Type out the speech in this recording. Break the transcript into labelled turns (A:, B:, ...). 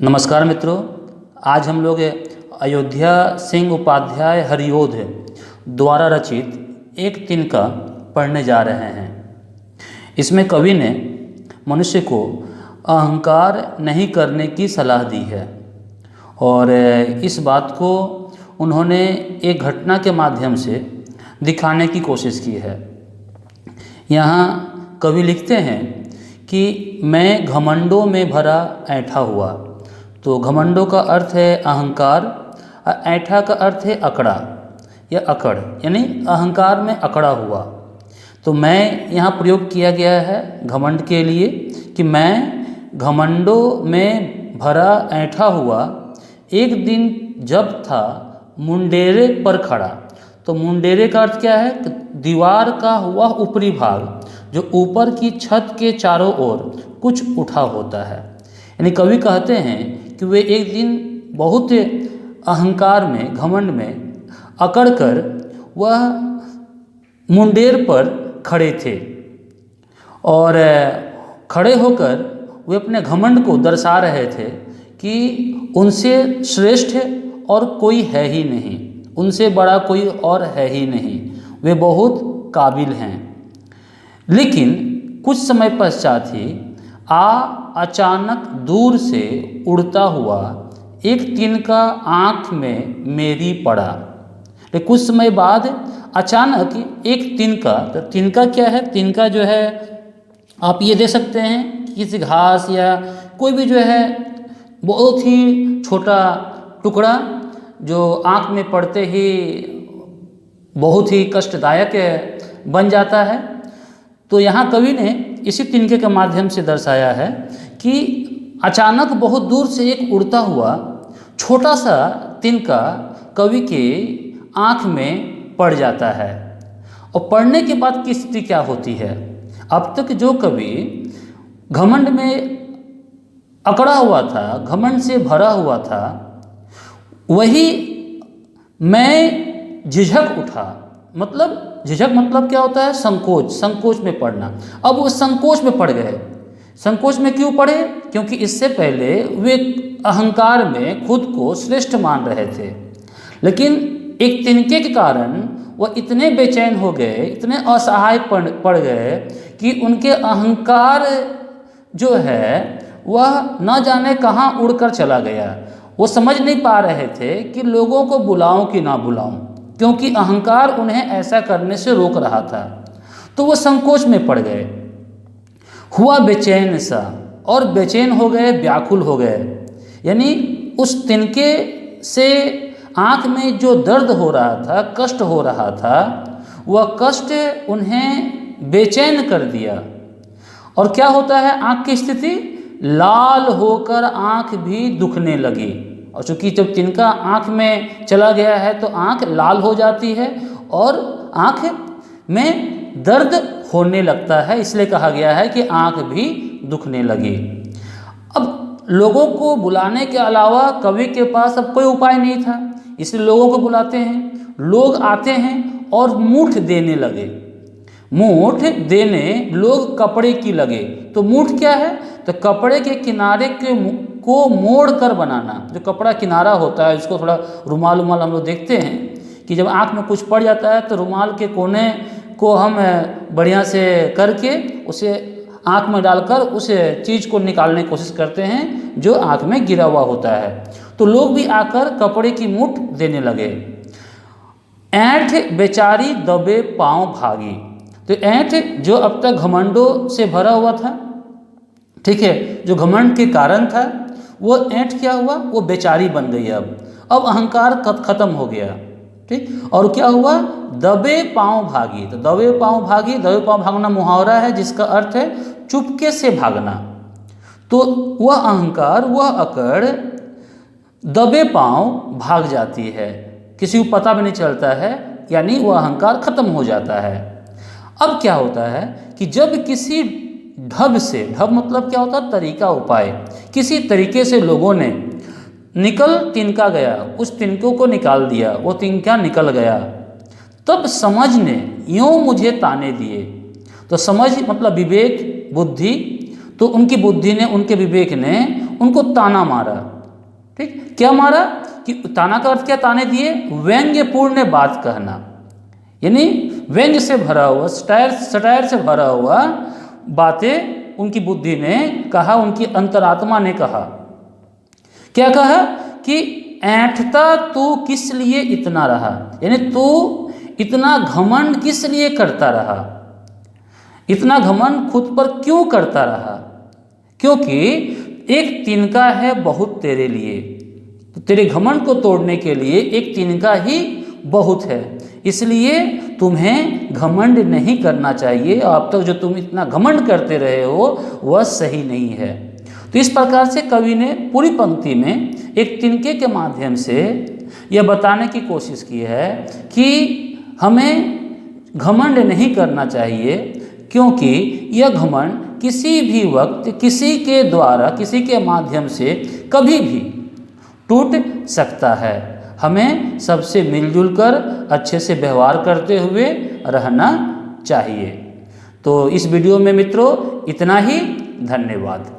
A: नमस्कार मित्रों, आज हम लोग अयोध्या सिंह उपाध्याय हरिओध द्वारा रचित एक तिनका पढ़ने जा रहे हैं। इसमें कवि ने मनुष्य को अहंकार नहीं करने की सलाह दी है और इस बात को उन्होंने एक घटना के माध्यम से दिखाने की कोशिश की है। यहाँ कवि लिखते हैं कि मैं घमंडों में भरा ऐंठा हुआ। तो घमंडों का अर्थ है अहंकार, ऐंठा का अर्थ है अकड़ा या अकड़, यानी अहंकार में अकड़ा हुआ। तो मैं यहाँ प्रयोग किया गया है घमंड के लिए कि मैं घमंडों में भरा ऐंठा हुआ, एक दिन जब था मुंडेरे पर खड़ा। तो मुंडेरे का अर्थ क्या है? दीवार का हुआ ऊपरी भाग, जो ऊपर की छत के चारों ओर कुछ उठा होता है। यानी कवि कहते हैं कि वे एक दिन बहुत अहंकार में, घमंड में अकड़ कर वह मुंडेर पर खड़े थे और खड़े होकर वे अपने घमंड को दर्शा रहे थे कि उनसे श्रेष्ठ और कोई है ही नहीं, उनसे बड़ा कोई और है ही नहीं, वे बहुत काबिल हैं। लेकिन कुछ समय पश्चात ही अचानक दूर से उड़ता हुआ एक तिनका आँख में मेरी पड़ा। लेकिन कुछ समय बाद अचानक एक तिनका, तो तिनका क्या है? तिनका जो है आप ये दे सकते हैं कि किसी घास या कोई भी जो है बहुत ही छोटा टुकड़ा जो आँख में पड़ते ही बहुत ही कष्टदायक बन जाता है। तो यहाँ कवि ने इसी तिनके के माध्यम से दर्शाया है कि अचानक बहुत दूर से एक उड़ता हुआ छोटा सा तिनका कवि के आँख में पड़ जाता है। और पड़ने के बाद की स्थिति क्या होती है? अब तक जो कवि घमंड में अकड़ा हुआ था, घमंड से भरा हुआ था, वही मैं झिझक उठा। मतलब झिझक मतलब क्या होता है? संकोच, संकोच में पड़ना। अब वो संकोच में पड़ गए। संकोच में क्यों पड़े? क्योंकि इससे पहले वे अहंकार में खुद को श्रेष्ठ मान रहे थे, लेकिन एक तिनके के कारण वह इतने बेचैन हो गए, इतने असहाय पड़ गए कि उनके अहंकार जो है वह न जाने कहाँ उड़कर चला गया। वो समझ नहीं पा रहे थे कि लोगों को बुलाऊं कि ना बुलाऊं, क्योंकि अहंकार उन्हें ऐसा करने से रोक रहा था। तो वो संकोच में पड़ गए, हुआ बेचैन सा, और बेचैन हो गए, व्याकुल हो गए। यानी उस तिनके से आँख में जो दर्द हो रहा था, कष्ट हो रहा था, वह कष्ट उन्हें बेचैन कर दिया। और क्या होता है? आँख की स्थिति लाल होकर आँख भी दुखने लगी। और चूँकि जब तिनका आँख में चला गया है तो आँख लाल हो जाती है और आँख में दर्द होने लगता है, इसलिए कहा गया है कि आँख भी दुखने लगी। अब लोगों को बुलाने के अलावा कवि के पास अब कोई उपाय नहीं था, इसलिए लोगों को बुलाते हैं। लोग आते हैं और मूठ देने लगे। मूठ देने लोग कपड़े की लगे। तो मूठ क्या है? तो कपड़े के किनारे को मोड़ कर बनाना। जो कपड़ा किनारा होता है, उसको थोड़ा रुमाल हम लोग देखते हैं कि जब आँख में कुछ पड़ जाता है तो रुमाल के कोने को हम बढ़िया से करके उसे आँख में डालकर उस चीज़ को निकालने की कोशिश करते हैं जो आँख में गिरा हुआ होता है। तो लोग भी आकर कपड़े की मूठ देने लगे। ऐंठ बेचारी दबे पाँव भागी। तो ऐंठ जो अब तक घमंडों से भरा हुआ था, ठीक है, जो घमंड के कारण था, वो ऐंठ क्या हुआ? वो बेचारी बन गई। अब अहंकार खत्म हो गया, ठीक। और क्या हुआ? दबे पाँव भागी। तो दबे पाँव भागी, दबे पाँव भागना मुहावरा है जिसका अर्थ है चुपके से भागना। तो वह अहंकार, वह अकड़ दबे पाँव भाग जाती है, किसी को पता भी नहीं चलता है, यानी वह अहंकार खत्म हो जाता है। अब क्या होता है कि जब किसी ढब से, ढब मतलब क्या होता है? तरीका, उपाय, किसी तरीके से लोगों ने निकल तिनका गया, उस तिनकों को निकाल दिया, वो तिनका निकल गया, तब समझ ने यूँ मुझे ताने दिए। तो समझ मतलब विवेक, बुद्धि। तो उनकी बुद्धि ने, उनके विवेक ने उनको ताना मारा। ठीक, क्या मारा कि ताना का अर्थ क्या ताने दिए, व्यंग्यपूर्ण बात कहना, यानी व्यंग्य से भरा हुआ, सटायर से भरा हुआ बातें उनकी बुद्धि ने कहा, उनकी अंतरात्मा ने कहा। क्या कहा कि ऐंठता तू किस लिए इतना रहा, यानी तू इतना घमंड किस लिए करता रहा, इतना घमंड खुद पर क्यों करता रहा, क्योंकि एक तिनका है बहुत तेरे लिए, तो तेरे घमंड को तोड़ने के लिए एक तिनका ही बहुत है, इसलिए तुम्हें घमंड नहीं करना चाहिए, और अब तक जो तुम इतना घमंड करते रहे हो वह सही नहीं है। तो इस प्रकार से कवि ने पूरी पंक्ति में एक तिनके के माध्यम से यह बताने की कोशिश की है कि हमें घमंड नहीं करना चाहिए, क्योंकि यह घमंड किसी भी वक्त किसी के द्वारा, किसी के माध्यम से कभी भी टूट सकता है। हमें सबसे मिलजुल कर अच्छे से व्यवहार करते हुए रहना चाहिए। तो इस वीडियो में मित्रों इतना ही, धन्यवाद।